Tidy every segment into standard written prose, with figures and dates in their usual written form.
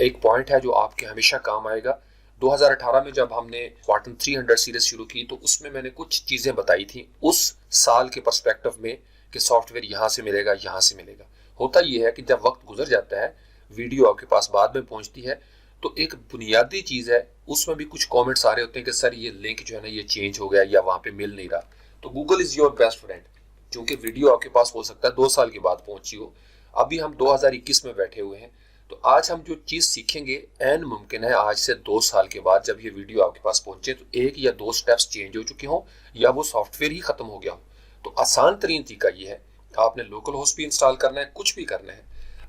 एक पॉइंट है जो आपके हमेशा काम आएगा। 2018 में जब हमने स्पार्टन 300 सीरीज शुरू की तो उसमें मैंने कुछ चीजें बताई थी उस साल के पर्सपेक्टिव में कि सॉफ्टवेयर यहाँ से मिलेगा, यहाँ से मिलेगा। होता यह है कि जब वक्त गुजर जाता है, वीडियो आपके पास बाद में पहुंचती है, तो एक बुनियादी चीज है, उसमें भी कुछ कमेंट्स आ रहे होते हैं कि सर ये लिंक जो है ना ये चेंज हो गया या वहां पे मिल नहीं रहा। तो Google is your best friend, क्योंकि वीडियो आपके पास हो सकता है 2 साल के बाद पहुंची हो। अभी हम 2021 में बैठे हुए हैं, तो आज हम जो चीज सीखेंगे एन मुमकिन है आज से 2 साल के बाद जब ये वीडियो आपके पास पहुंचे तो 1 या 2 स्टेप्स चेंज हो चुके हों या वो सॉफ्टवेयर ही खत्म हो गया हो। तो आसान तरीन तरीका ये है, आपने लोकल होस्ट भी इंस्टॉल करना है, कुछ भी करना है।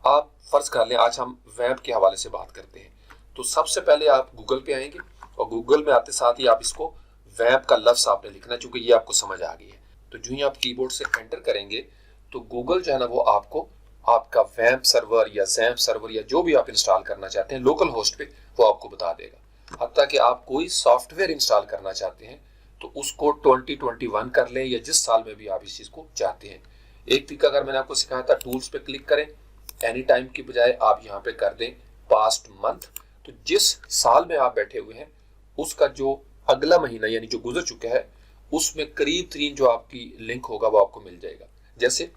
आप फर्ज कर लें आज हम वेब के हवाले से बात करते हैं, तो सबसे पहले आप गूगल पे आएंगे और गूगल में आते साथ ही आप इसको वेब का लफ्ज आपने लिखना, चूंकि ये आपको समझ आ गई है। तो जो ही आप कीबोर्ड से एंटर करेंगे तो गूगल जो है ना वो आपको आपका वेब सर्वर या जैम्प सर्वर या जो भी आप इंस्टॉल करना चाहते हैं लोकल होस्ट पे वो आपको बता देगा। हत्ता कि आप कोई सॉफ्टवेयर इंस्टॉल करना चाहते हैं तो उसको 2021 कर लें या जिस साल में भी आप इस चीज को चाहते हैं। एक तरीका अगर मैंने आपको सिखाया था, टूल्स पे क्लिक करें, एनी टाइम की बजाय आप यहाँ पे कर दें पास्ट मंथ, तो जिस साल में आप बैठे हुए हैं उसका जो अगला महीना यानी जो गुजर चुका है उसमें करीब तरीन जो आपकी लिंक होगा वो आपको मिल जाएगा। जैसे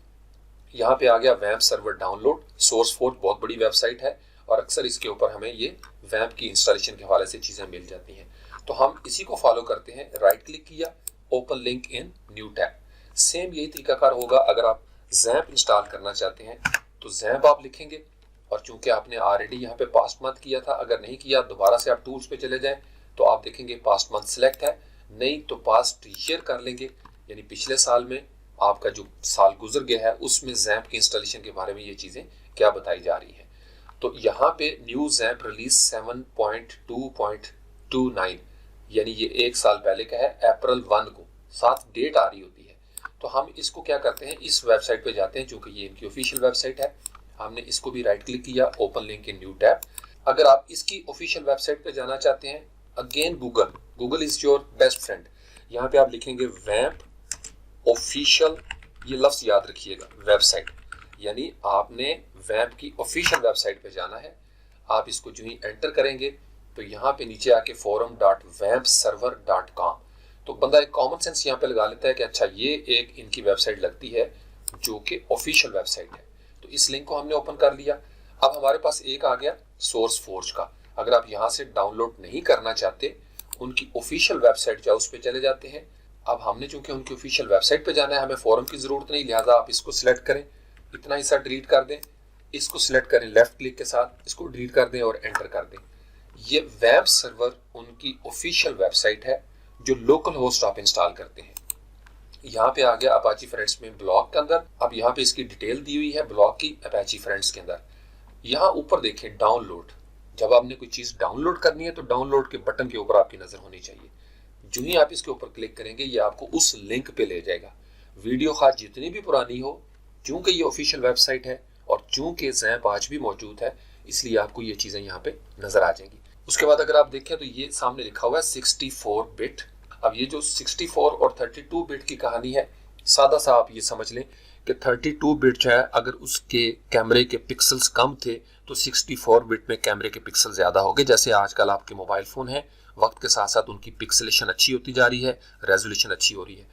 यहाँ पे आ गया वैम्प सर्वर डाउनलोड, सोर्सफोर्ज बहुत बड़ी वेबसाइट है और अक्सर इसके ऊपर हमें ये वैम्प की इंस्टॉलेशन के हवाले से चीजें मिल जाती हैं। तो हम इसी को फॉलो करते हैं, राइट क्लिक किया, open link in new tab. Same यही तरीकाकार होगा अगर आप जैम्प इंस्टॉल करना चाहते हैं तो जैम्प आप लिखेंगे और चूंकि आपने ऑलरेडी यहाँ पे पास्ट मंथ किया था, अगर नहीं किया दोबारा से आप टूल्स पे चले जाएं तो आप देखेंगे पास्ट मंथ सिलेक्ट है, नहीं तो पास्ट ईयर कर लेंगे, यानी पिछले साल में आपका जो साल गुजर गया है उसमें जैम्प की इंस्टॉलेशन के बारे में ये चीजें क्या बताई जा रही है। तो यहाँ पे न्यू जैम्प रिलीज 7.2.29 यानी ये 1 साल पहले का है, अप्रैल 1 को, साथ डेट आ रही होती है। तो हम इसको क्या करते हैं, इस वेबसाइट पे जाते हैं, चूंकि ये इनकी ऑफिशियल वेबसाइट है। हमने इसको भी राइट क्लिक किया, open link in new tab. अगर आप इसकी ऑफिशियल वेबसाइट पे जाना चाहते हैं, again Google is your best friend. यहाँ पे आप लिखेंगे वैम्प ऑफिशियल, ये लफ्ज याद रखिएगा, वेबसाइट, यानी आपने वैम्प की ऑफिशियल वेबसाइट पे जाना है। आप इसको जो ही एंटर करेंगे तो यहाँ पे नीचे आके forum.wampserver.com, तो बंदा एक कॉमन सेंस यहाँ पे लगा लेता है कि अच्छा ये एक इनकी वेबसाइट लगती है जो कि ऑफिशियल वेबसाइट है। तो इस लिंक को हमने ओपन कर लिया। अब हमारे पास एक आ गया सोर्सफोर्ज का। अगर आप यहाँ से डाउनलोड नहीं करना चाहते, उनकी ऑफिशियल वेबसाइट जो उस पर चले जाते हैं। अब हमने चूंकि उनकी ऑफिशियल वेबसाइट पे जाना है, हमें फोरम की जरूरत नहीं, लिहाजा आप इसको सिलेक्ट करें, इतना हिस्सा डिलीट कर दें, इसको सिलेक्ट करें लेफ्ट क्लिक के साथ, इसको डिलीट कर दें और एंटर कर दें। ये वेब सर्वर उनकी ऑफिशियल वेबसाइट है जो लोकल होस्ट आप इंस्टॉल करते हैं। यहाँ पे आ गया अपाची फ्रेंड्स में ब्लॉग के अंदर। अब यहाँ पे इसकी डिटेल दी हुई है ब्लॉग की अपाची फ्रेंड्स के अंदर। यहाँ ऊपर देखें डाउनलोड, जब आपने कोई चीज डाउनलोड करनी है तो डाउनलोड के बटन के ऊपर आपकी नजर होनी चाहिए। जो ही आप इसके ऊपर क्लिक करेंगे ये आपको उस लिंक पे ले जाएगा। वीडियो खास जितनी भी पुरानी हो, चूंकि ये ऑफिशियल वेबसाइट है और चूंकि जैम्प आज भी मौजूद है, इसलिए आपको ये चीजें यहाँ पे नजर आ जाएंगी। उसके बाद अगर आप देखें तो ये सामने लिखा हुआ है 64 बिट। अब ये जो 64 और 32 बिट की कहानी है, सादा सा आप ये समझ लें कि 32 बिट जो है अगर उसके कैमरे के पिक्सल्स कम थे तो 64 बिट में कैमरे के पिक्सल ज्यादा हो गए। जैसे आजकल आपके मोबाइल फोन है, वक्त के साथ साथ उनकी पिक्सलेशन अच्छी होती जा रही है, रेजोल्यूशन अच्छी हो रही है।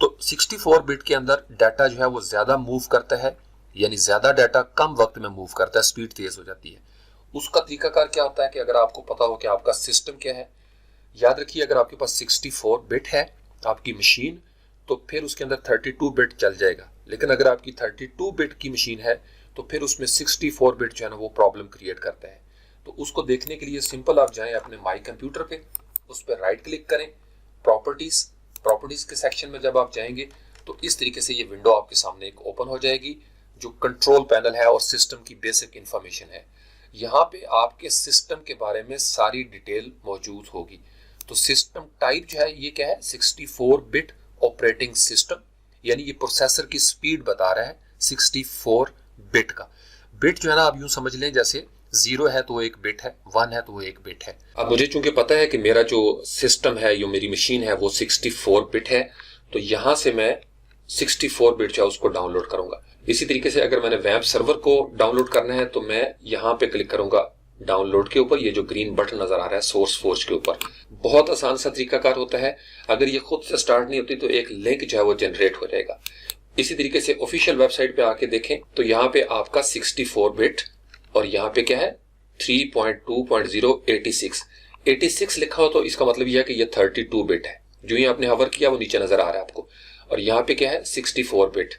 तो 64 बिट के अंदर डाटा जो है वो ज्यादा मूव करता है, यानी ज्यादा डाटा कम वक्त में मूव करता है, स्पीड तेज हो जाती है। उसका तरीकाकार क्या होता है कि अगर आपको पता हो कि आपका सिस्टम क्या है, याद रखिए अगर आपके पास 64 बिट है आपकी मशीन तो फिर उसके अंदर 32 बिट चल जाएगा। लेकिन अगर आपकी 32 बिट की मशीन है तो फिर उसमें 64 बिट जो है ना वो प्रॉब्लम क्रिएट करता है। तो उसको देखने के लिए सिंपल आप जाएं अपने माई कंप्यूटर पे, उस पर राइट क्लिक करें, प्रॉपर्टीज के सेक्शन में जब आप जाएंगे तो इस तरीके से ये विंडो आपके सामने एक ओपन हो जाएगी जो कंट्रोल पैनल है और सिस्टम की बेसिक इंफॉर्मेशन है। यहाँ पे आपके सिस्टम के बारे में सारी डिटेल मौजूद होगी। तो सिस्टम टाइप जो है ये क्या है, 64 बिट ऑपरेटिंग सिस्टम, यानी ये प्रोसेसर की स्पीड बता रहा है 64 बिट का। बिट जो है ना आप यूं समझ लें जैसे 0 है तो वो 1 बिट है, 1 है तो वो 1 बिट है। अब मुझे चूंकि पता है कि मेरा जो सिस्टम है, जो मेरी मशीन है वो 64 बिट है, तो यहां से मैं 64 बिट जो है उसको डाउनलोड करूंगा। इसी तरीके से अगर मैंने वेब सर्वर को डाउनलोड करना है तो मैं यहाँ पे क्लिक करूंगा डाउनलोड के ऊपर, ये जो ग्रीन बटन नजर आ रहा है सोर्स फोर्ज के ऊपर। बहुत आसान सा तरीकाकार होता है। अगर ये खुद से स्टार्ट नहीं होती तो एक लिंक जो है वो जनरेट हो जाएगा। इसी तरीके से ऑफिशियल वेबसाइट पे आके देखें तो यहाँ पे आपका 64 बिट और यहाँ पे क्या है 3.2.086 86 लिखा हो तो इसका मतलब यह है कि ये 32 बिट है। जो ही आपने हवर किया वो नीचे नजर आ रहा है आपको, और यहाँ पे क्या है 64 बिट।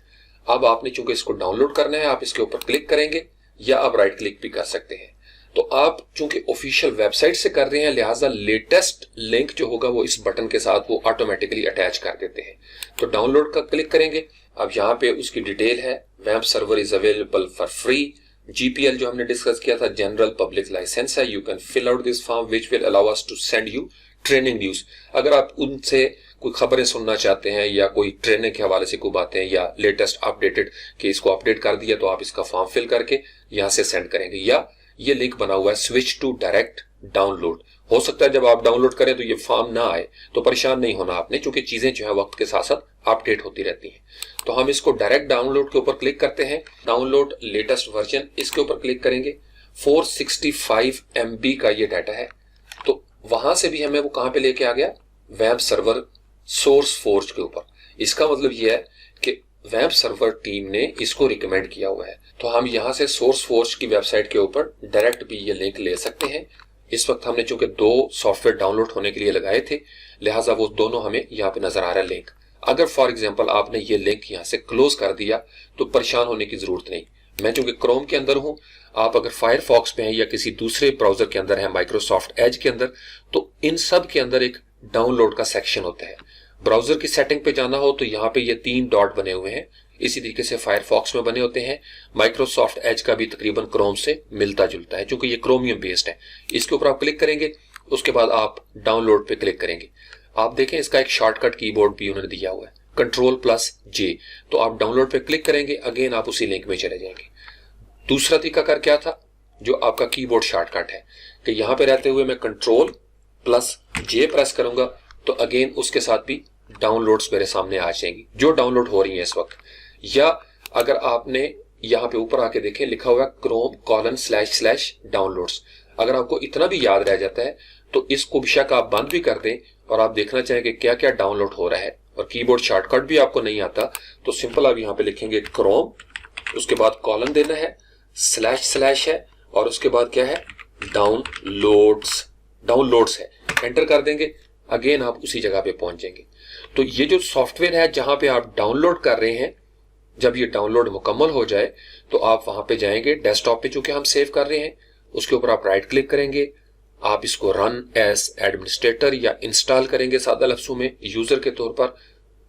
अब आपने चूंकि इसको डाउनलोड करना है, आप इसके ऊपर क्लिक करेंगे या आप राइट क्लिक भी कर सकते हैं। तो आप चूंकि ऑफिशियल वेबसाइट से कर रहे हैं, लिहाजा लेटेस्ट लिंक जो होगा वो इस बटन के साथ वो ऑटोमेटिकली अटैच कर देते हैं। तो डाउनलोड का क्लिक करेंगे। अब यहाँ पे उसकी डिटेल है, web server is available for free, GPL जो हमने डिस्कस किया था जनरल पब्लिक लाइसेंस है, you can fill out this form which will allow us to send you training news. अगर आप उनसे कोई खबरें सुनना चाहते हैं या कोई ट्रेनिंग के हवाले से कोई बातें या लेटेस्ट अपडेटेड कि इसको अपडेट कर दिया, तो आप इसका फॉर्म फिल करके यहाँ से सेंड करेंगे। या ये लिंक बना हुआ है स्विच टू डायरेक्ट डाउनलोड। हो सकता है जब आप डाउनलोड करें तो ये फॉर्म ना आए, तो परेशान नहीं होना आपने, क्योंकि चीजें जो है वक्त के साथ साथ अपडेट होती रहती हैं। तो हम इसको डायरेक्ट डाउनलोड के ऊपर क्लिक करते हैं। डाउनलोड लेटेस्ट वर्जन, इसके ऊपर क्लिक करेंगे। 465 MB का ये डाटा है। तो वहां से भी हमें वो कहां पे लेके आ गया, वेब सर्वर सोर्स फोर्ज के ऊपर। इसका मतलब ये है कि वेब सर्वर टीम ने इसको रिकमेंड किया हुआ है। तो हम यहां से सोर्स फोर्ज की वेबसाइट के ऊपर डायरेक्ट भी ये लिंक ले सकते हैं। इस वक्त हमने चूंकि 2 सॉफ्टवेयर डाउनलोड होने के लिए लगाए थे, लिहाजा वो दोनों हमें यहाँ पे नजर आ रहा है लिंक। अगर फॉर एग्जांपल आपने ये लिंक यहाँ से क्लोज कर दिया तो परेशान होने की जरूरत नहीं। मैं चूंकि क्रोम के अंदर हूं, आप अगर फायरफॉक्स पे हैं या किसी दूसरे ब्राउजर के अंदर है, माइक्रोसॉफ्ट एज के अंदर, तो इन सब के अंदर एक डाउनलोड का सेक्शन होता है। ब्राउजर की सेटिंग पे जाना हो तो यहाँ पे ये 3 डॉट बने हुए हैं, इसी तरीके से फायरफॉक्स में बने होते हैं। माइक्रोसॉफ्ट एज का भी तकरीबन क्रोम से मिलता जुलता है, क्योंकि ये क्रोमियम बेस्ड है। इसके ऊपर आप क्लिक करेंगे, उसके बाद आप डाउनलोड पे क्लिक करेंगे। आप देखें इसका एक शॉर्टकट कीबोर्ड भी उन्होंने दिया हुआ है, Ctrl+J। तो आप डाउनलोड पे क्लिक करेंगे, अगेन आप उसी लिंक में चले जाएंगे। दूसरा तरीकाकार क्या था, जो आपका कीबोर्ड शॉर्टकट है, कि यहाँ पे रहते हुए मैं Ctrl+J प्रेस करूंगा तो अगेन उसके साथ भी डाउनलोड्स मेरे सामने आ जाएंगी जो डाउनलोड हो रही है इस वक्त। या अगर आपने यहाँ पे ऊपर आके देखें लिखा हुआ है Chrome://downloads। अगर आपको इतना भी याद रह जाता है तो इसको बेशक आप बंद भी कर दें और आप देखना चाहें कि क्या क्या डाउनलोड हो रहा है और कीबोर्ड शॉर्टकट भी आपको नहीं आता, तो सिंपल आप यहाँ पे लिखेंगे Chrome, उसके बाद कॉलन देना है, // है और उसके बाद क्या है डाउनलोड्स है, एंटर कर देंगे। अगेन आप उसी जगह पे पहुंच जाएंगे। तो ये जो सॉफ्टवेयर है जहां पे आप डाउनलोड कर रहे हैं, जब ये डाउनलोड मुकम्मल हो जाए तो आप वहां पे जाएंगे डेस्कटॉप पे, चूंकि हम सेव कर रहे हैं, उसके ऊपर आप राइट क्लिक करेंगे। आप इसको रन एज एडमिनिस्ट्रेटर या इंस्टॉल करेंगे सादा लफ्जों में यूजर के तौर पर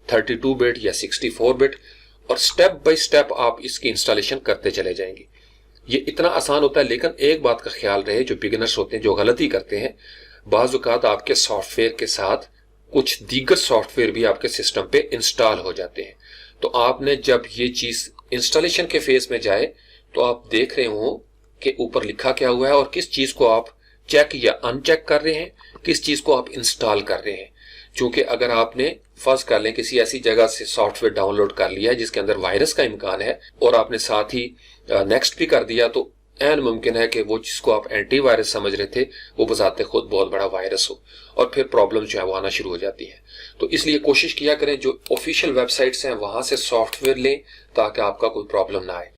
32 बिट या 64 बिट, और स्टेप बाय स्टेप आप इसकी इंस्टॉलेशन करते चले जाएंगे। ये इतना आसान होता है, लेकिन एक बात का ख्याल रहे, जो बिगिनर्स होते हैं जो गलती करते हैं, बाज़ औक़ात आपके सॉफ्टवेयर के साथ कुछ दीगर सॉफ्टवेयर भी आपके सिस्टम पे इंस्टॉल हो जाते हैं। तो आपने जब ये चीज इंस्टॉलेशन के फेज में जाए तो आप देख रहे हो कि ऊपर लिखा क्या हुआ है और किस चीज को आप चेक या अनचेक कर रहे हैं, किस चीज को आप इंस्टॉल कर रहे हैं। क्योंकि अगर आपने फर्ज कर लें किसी ऐसी जगह से सॉफ्टवेयर डाउनलोड कर लिया है जिसके अंदर वायरस का इम्कान है और आपने साथ ही नेक्स्ट भी कर दिया, तो ऐन मुमकिन है कि वो जिसको आप एंटीवायरस समझ रहे थे वो बजाते खुद बहुत बड़ा वायरस हो और फिर प्रॉब्लम जो है वो आना शुरू हो जाती है। तो इसलिए कोशिश किया करें जो ऑफिशियल वेबसाइट्स हैं वहां से सॉफ्टवेयर लें ताकि आपका कोई प्रॉब्लम ना आए।